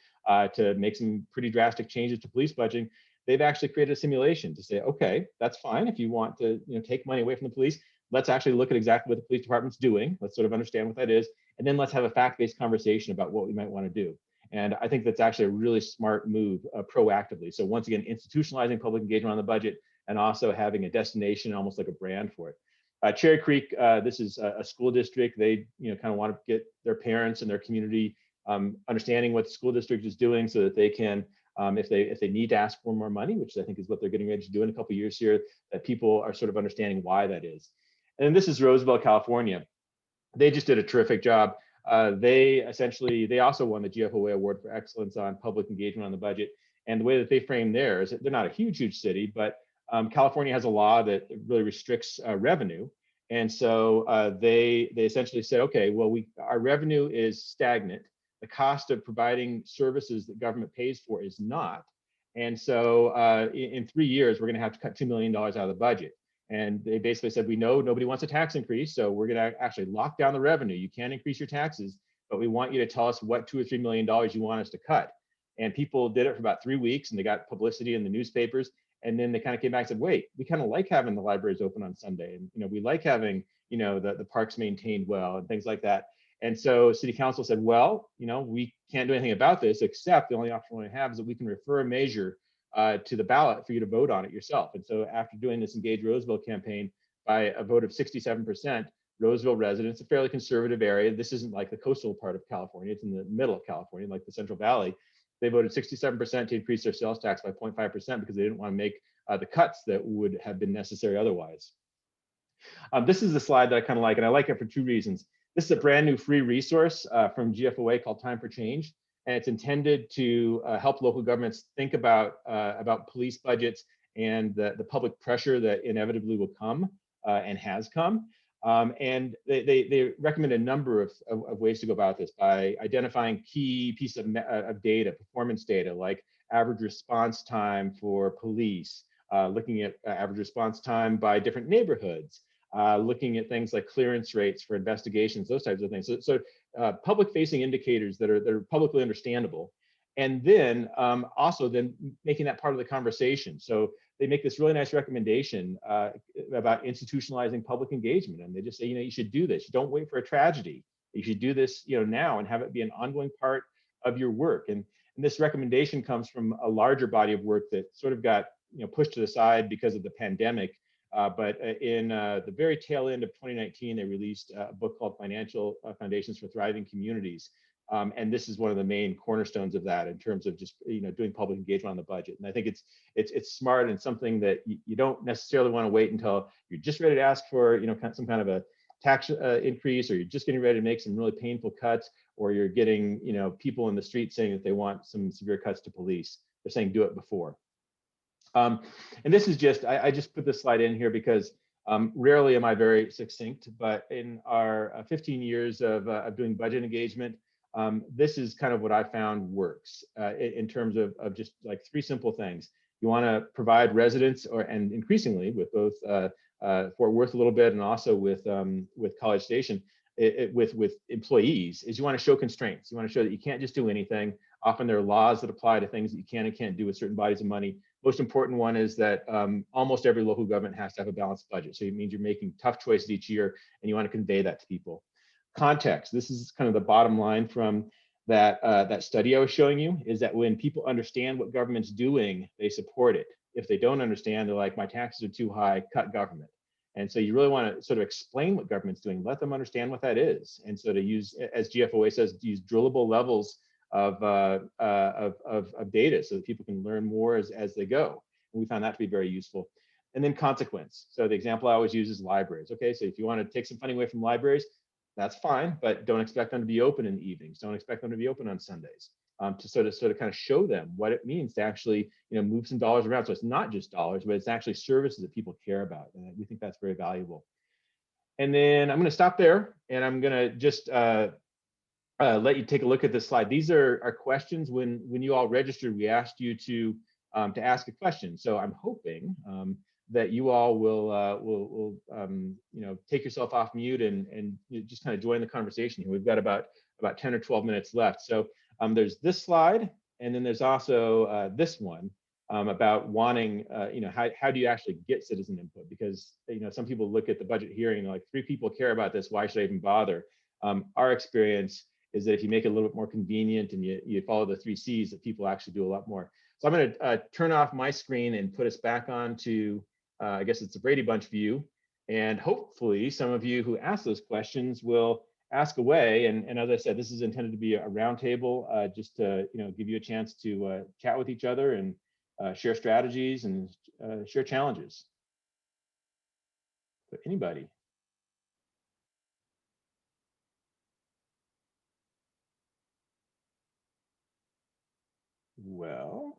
to make some pretty drastic changes to police budgeting, they've actually created a simulation to say, okay, that's fine. If you want to take money away from the police, let's actually look at exactly what the police department's doing. Let's sort of understand what that is, and then let's have a fact-based conversation about what we might want to do. And I think that's actually a really smart move proactively. So once again, institutionalizing public engagement on the budget, and also having a destination, almost like a brand for it. Cherry Creek, this is a school district. They kind of want to get their parents and their community understanding what the school district is doing, so that they can, if they need to ask for more money, which I think is what they're getting ready to do in a couple of years here, that people are sort of understanding why that is. And this is Roosevelt, California. They just did a terrific job. They also won the GFOA Award for Excellence on Public Engagement on the Budget. And the way that they frame theirs, they're not a huge city, but California has a law that really restricts revenue. And so they essentially said, okay, well, our revenue is stagnant. The cost of providing services that government pays for is not. And so in 3 years, we're going to have to cut $2 million out of the budget. And they basically said, we know nobody wants a tax increase, so we're going to actually lock down the revenue. You can't increase your taxes, but we want you to tell us what $2 or $3 million you want us to cut. And people did it for about 3 weeks, and they got publicity in the newspapers. And then they kind of came back and said, wait, we kind of like having the libraries open on Sunday. And, we like having, the parks maintained well and things like that. And so city council said, well, we can't do anything about this, except the only option we have is that we can refer a measure to the ballot for you to vote on it yourself. And so after doing this Engage Roseville campaign, by a vote of 67%, Roseville residents, a fairly conservative area, this isn't like the coastal part of California, it's in the middle of California, like the Central Valley, they voted 67% to increase their sales tax by 0.5% because they didn't want to make the cuts that would have been necessary otherwise. This is the slide that I kind of like, and I like it for 2 reasons. This is a brand new free resource from GFOA called Time for Change, and it's intended to help local governments think about police budgets and the public pressure that inevitably will come and has come. And they recommend a number of ways to go about this by identifying key pieces of data, performance data, like average response time for police, looking at average response time by different neighborhoods, looking at things like clearance rates for investigations, those types of things. So public-facing indicators that are publicly understandable. And then also then making that part of the conversation. So they make this really nice recommendation about institutionalizing public engagement. And they just say, you should do this. You don't wait for a tragedy. You should do this, now, and have it be an ongoing part of your work. And this recommendation comes from a larger body of work that sort of got, pushed to the side because of the pandemic. But in the very tail end of 2019, they released a book called Financial Foundations for Thriving Communities. And this is one of the main cornerstones of that in terms of just doing public engagement on the budget. And I think it's smart and something that you don't necessarily want to wait until you're just ready to ask for some kind of a tax increase, or you're just getting ready to make some really painful cuts, or you're getting people in the street saying that they want some severe cuts to police. They're saying do it before. And this is just I just put this slide in here because rarely am I very succinct, but in our 15 years of doing budget engagement, this is kind of what I found works in terms of just like 3 simple things. You want to provide residents, and increasingly with both Fort Worth a little bit, and also with College Station, with employees, is you want to show constraints. You want to show that you can't just do anything. Often there are laws that apply to things that you can and can't do with certain bodies of money. Most important one is that almost every local government has to have a balanced budget. So it means you're making tough choices each year, and you want to convey that to people. Context. This is kind of the bottom line from that study I was showing you, is that when people understand what government's doing, they support it. If they don't understand, they're like, my taxes are too high, cut government. And so you really want to sort of explain what government's doing, let them understand what that is. And so to use, as GFOA says, to use drillable levels of data so that people can learn more as they go. And we found that to be very useful. And then consequence. So the example I always use is libraries. Okay, so if you want to take some funding away from libraries, that's fine, but don't expect them to be open in the evenings. Don't expect them to be open on Sundays. To sort of kind of show them what it means to actually move some dollars around. So it's not just dollars, but it's actually services that people care about, and we think that's very valuable. And then I'm going to stop there, and I'm going to just let you take a look at this slide. These are questions. When you all registered, we asked you to ask a question. So I'm hoping that you all will take yourself off mute and just kind of join the conversation here. We've got about 10 or 12 minutes left. So there's this slide, and then there's also this one about wanting, how do you actually get citizen input? Because some people look at the budget hearing and they're like, 3 people care about this, why should I even bother? Our experience is that if you make it a little bit more convenient and you follow the 3 C's, that people actually do a lot more. So I'm going to turn off my screen and put us back on to, I guess it's the Brady Bunch view. And hopefully some of you who ask those questions will ask away. And as I said, this is intended to be a roundtable, just to give you a chance to chat with each other and share strategies and share challenges. But anybody? Well,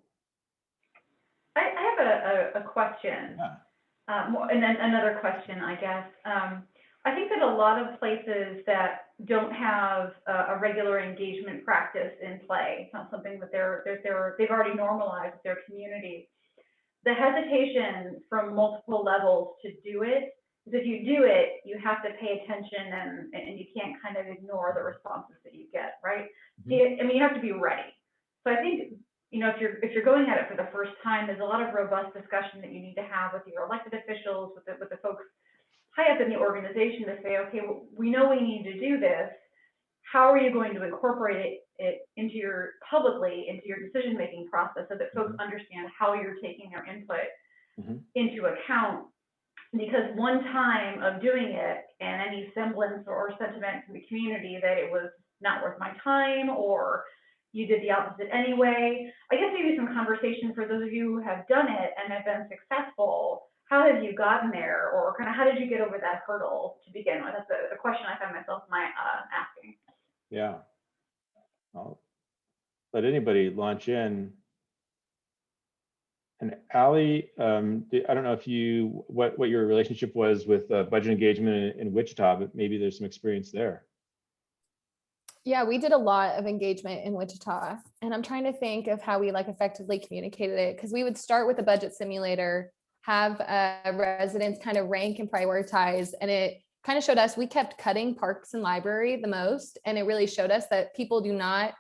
I have a question, yeah. And then another question, I guess. I think that a lot of places that don't have a regular engagement practice in play, it's not something that they've already normalized with their community. The hesitation from multiple levels to do it is if you do it, you have to pay attention and you can't kind of ignore the responses that you get, right? I mean, you have to be ready. So I think, if you're going at it for the first time, there's a lot of robust discussion that you need to have with your elected officials, with the folks high up in the organization to say, okay, well, we know we need to do this. How are you going to incorporate it into your decision-making process so that folks understand how you're taking their input into account? Because one time of doing it and any semblance or sentiment from the community that it was not worth my time or you did the opposite anyway, I guess maybe some conversation for those of you who have done it and have been successful. How have you gotten there, or kind of how did you get over that hurdle to begin with? That's a question I find myself asking. Yeah, I'll let anybody launch in. And Allie, I don't know if what your relationship was with budget engagement in Wichita, but maybe there's some experience there. Yeah, we did a lot of engagement in Wichita, and I'm trying to think of how we effectively communicated it, because we would start with a budget simulator, have residents kind of rank and prioritize, and it kind of showed us we kept cutting parks and library the most, and it really showed us that people do not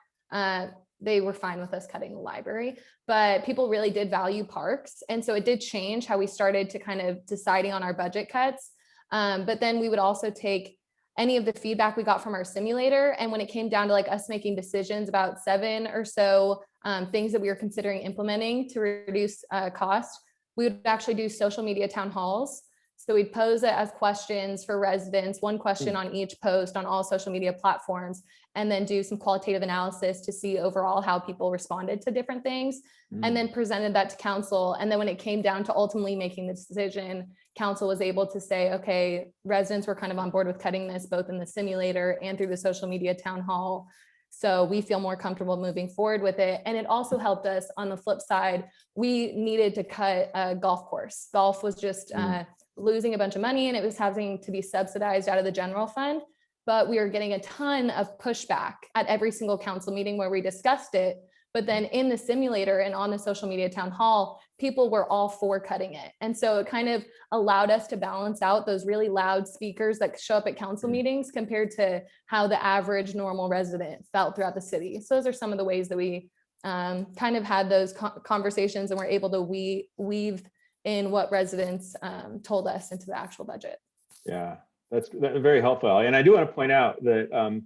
they were fine with us cutting the library, but people really did value parks. And so it did change how we started to kind of deciding on our budget cuts. But then we would also take any of the feedback we got from our simulator. And when it came down to us making decisions about 7 or so things that we were considering implementing to reduce cost, we would actually do social media town halls. So we'd pose it as questions for residents, one question on each post on all social media platforms, and then do some qualitative analysis to see overall how people responded to different things, and then presented that to council. And then when it came down to ultimately making the decision, council was able to say, okay, residents were kind of on board with cutting this both in the simulator and through the social media town hall. So we feel more comfortable moving forward with it. And it also helped us on the flip side. We needed to cut a golf course. Golf was just losing a bunch of money, and it was having to be subsidized out of the general fund. But we were getting a ton of pushback at every single council meeting where we discussed it. But then in the simulator and on the social media town hall, people were all for cutting it. And so it kind of allowed us to balance out those really loud speakers that show up at council meetings compared to how the average normal resident felt throughout the city. So those are some of the ways that we kind of had those conversations and were able to weave in what residents told us into the actual budget. Yeah, that's very helpful. And I do want to point out that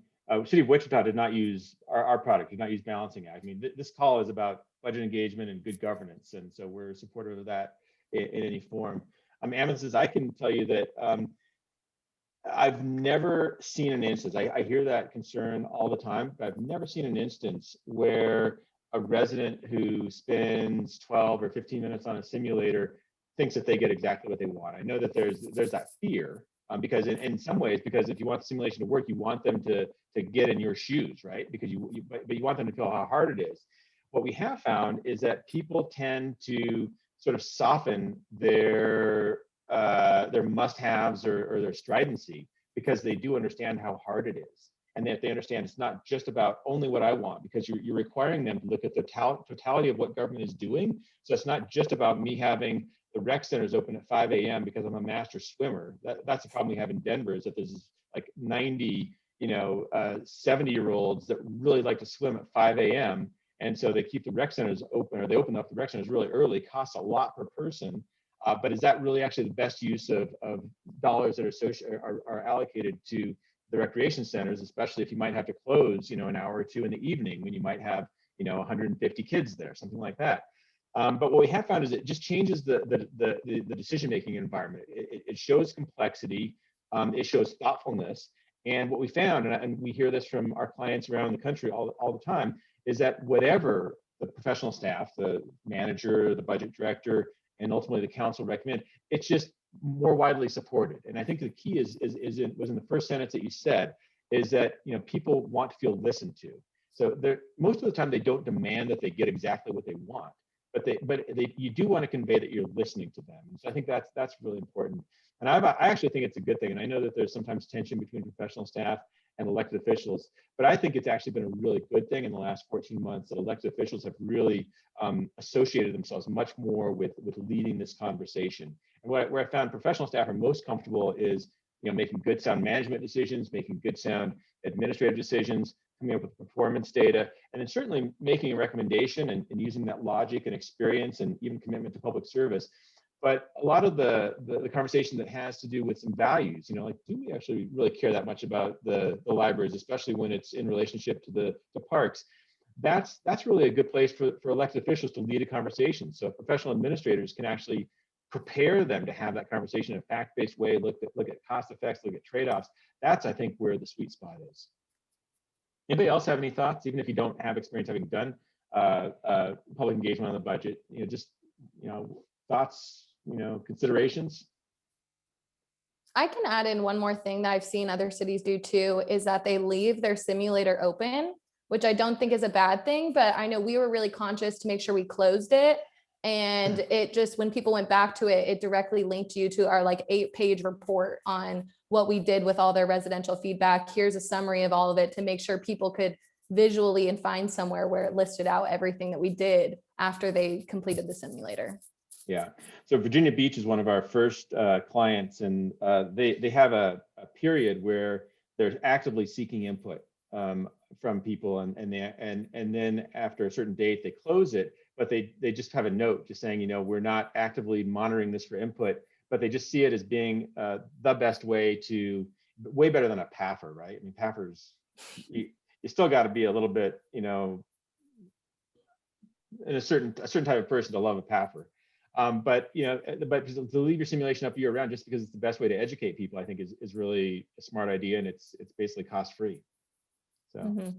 City of Wichita did not use our product, did not use Balancing Act. I mean, this call is about budget engagement and good governance. And so we're supportive of that in any form. Amethyst, I can tell you that I've never seen an instance, I hear that concern all the time, but I've never seen an instance where a resident who spends 12 or 15 minutes on a simulator thinks that they get exactly what they want. I know that there's that fear because in some ways, because if you want the simulation to work, you want them to get in your shoes, right? Because but you want them to feel how hard it is. What we have found is that people tend to sort of soften their must-haves or their stridency because they do understand how hard it is. And that they understand it's not just about only what I want, because you're requiring them to look at the totality of what government is doing. So it's not just about me having the rec centers open at 5 a.m. because I'm a master swimmer. That's the problem we have in Denver, is that there's like 90, 70-year-olds that really like to swim at 5 a.m. And so they keep the rec centers open, or they open up the rec centers really early, costs a lot per person. But is that really actually the best use of dollars that are allocated to the recreation centers, especially if you might have to close, an hour or two in the evening when you might have, 150 kids there, something like that. But what we have found is it just changes the decision-making environment. It shows complexity, it shows thoughtfulness. And what we found, and we hear this from our clients around the country all the time, is that whatever the professional staff, the manager, the budget director, and ultimately the council recommend, it's just more widely supported. And I think the key was in the first sentence that you said, is that people want to feel listened to. So most of the time they don't demand that they get exactly what they want, but you do want to convey that you're listening to them. And so I think that's really important. And I actually think it's a good thing. And I know that there's sometimes tension between professional staff and elected officials, but I think it's actually been a really good thing in the last 14 months that elected officials have really associated themselves much more with leading this conversation. And where I found professional staff are most comfortable is, making good sound management decisions, making good sound administrative decisions, coming up with performance data, and then certainly making a recommendation and using that logic and experience and even commitment to public service. But a lot of the conversation that has to do with some values, like, do we actually really care that much about the libraries, especially when it's in relationship to the parks? That's really a good place for elected officials to lead a conversation. So professional administrators can actually prepare them to have that conversation in a fact-based way, look at cost effects, look at trade-offs. That's, I think, where the sweet spot is. Anybody else have any thoughts, even if you don't have experience having done public engagement on the budget? Thoughts, considerations? I can add in one more thing that I've seen other cities do too, is that they leave their simulator open, which I don't think is a bad thing, but I know we were really conscious to make sure we closed it. And it just, when people went back to it, it directly linked you to our 8-page report on what we did with all their residential feedback. Here's a summary of all of it to make sure people could visually and find somewhere where it listed out everything that we did after they completed the simulator. Yeah. So Virginia Beach is one of our first clients, and they have a period where they're actively seeking input from people, and then after a certain date they close it, but they just have a note just saying, we're not actively monitoring this for input, but they just see it as being the best way to, way better than a PAFR, right? I mean, PAFR's, you still got to be a little bit, in a certain type of person to love a PAFR. But to leave your simulation up year round just because it's the best way to educate people, I think is really a smart idea, and it's basically cost free. So,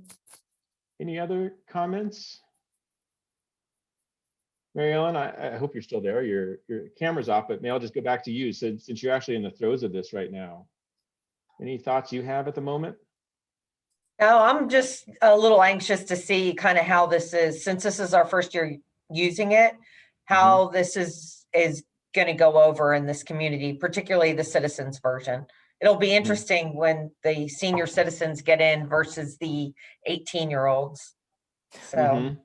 Any other comments? Mary Ellen, I hope you're still there. Your camera's off, but may I'll just go back to you since you're actually in the throes of this right now. Any thoughts you have at the moment? No, I'm just a little anxious to see kind of how this is, since this is our first year using it, how this is going to go over in this community, particularly the citizens version. It'll be interesting when the senior citizens get in versus the 18-year-olds. So.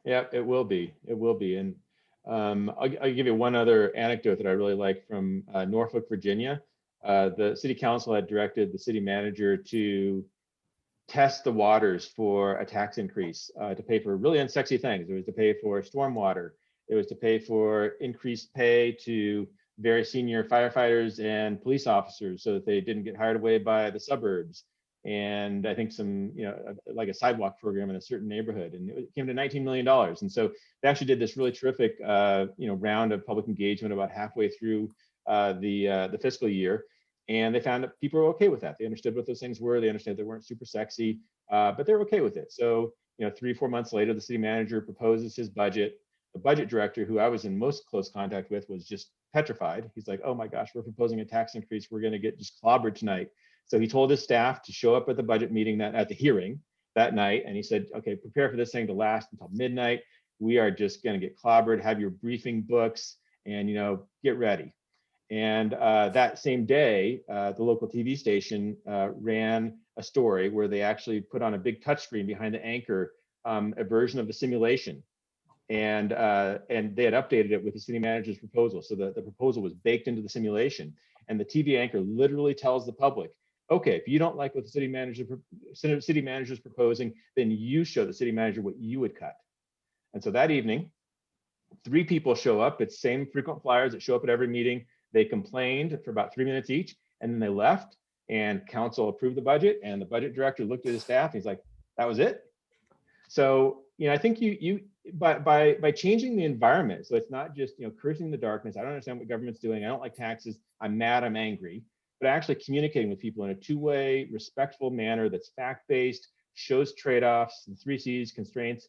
Yeah, it will be. It will be. And I'll give you one other anecdote that I really like from Norfolk, Virginia. The city council had directed the city manager to test the waters for a tax increase to pay for really unsexy things. It was to pay for stormwater. It was to pay for increased pay to very senior firefighters and police officers so that they didn't get hired away by the suburbs. And I think some, like a sidewalk program in a certain neighborhood, and it came to $19 million. And so they actually did this really terrific, round of public engagement about halfway through the fiscal year. And they found that people were okay with that. They understood what those things were. They understood they weren't super sexy, but they're okay with it. So, 3-4 months later, the city manager proposes his budget. The budget director, who I was in most close contact with, was just petrified. He's like, oh my gosh, we're proposing a tax increase. We're going to get just clobbered tonight. So he told his staff to show up at the budget meeting at the hearing that night. And he said, okay, prepare for this thing to last until midnight. We are just going to get clobbered, have your briefing books, and, get ready. And that same day, the local TV station ran a story where they actually put on a big touchscreen behind the anchor a version of the simulation. And they had updated it with the city manager's proposal. So the proposal was baked into the simulation. And the TV anchor literally tells the public, okay, if you don't like what the city manager's proposing, then you show the city manager what you would cut. And so that evening, 3 people show up. It's same frequent flyers that show up at every meeting. They complained for about 3 minutes each, and then they left, and council approved the budget, and the budget director looked at his staff, and he's like, that was it? So, I think by changing the environment, so it's not just, cursing the darkness. I don't understand what government's doing. I don't like taxes. I'm mad, I'm angry. But actually communicating with people in a 2-way, respectful manner that's fact-based, shows trade-offs, the 3 C's, constraints,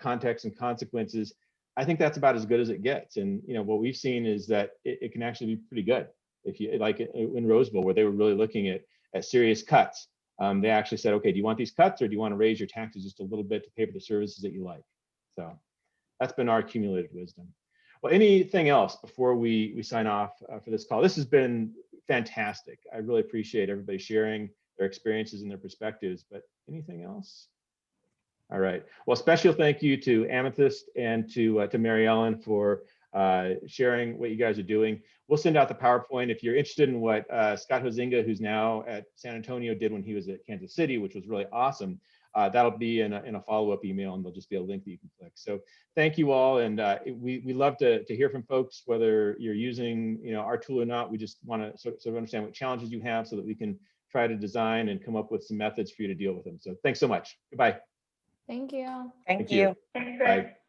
context, and consequences. I think that's about as good as it gets. And what we've seen is that it can actually be pretty good. If you like in Roseville, where they were really looking at serious cuts, they actually said, okay, do you want these cuts, or do you want to raise your taxes just a little bit to pay for the services that you like? So that's been our accumulated wisdom. Well, anything else before we sign off for this call? This has been fantastic. I really appreciate everybody sharing their experiences and their perspectives, but anything else? All right. Well, special thank you to Amethyst and to Mary Ellen for sharing what you guys are doing. We'll send out the PowerPoint if you're interested in what Scott Hozinga, who's now at San Antonio, did when he was at Kansas City, which was really awesome. That'll be in a follow-up email, and there'll just be a link that you can click. So thank you all, and we love to hear from folks, whether you're using our tool or not. We just want to sort of understand what challenges you have so that we can try to design and come up with some methods for you to deal with them. So thanks so much. Goodbye. Thank you. Thank you. Thanks, Chris. Bye.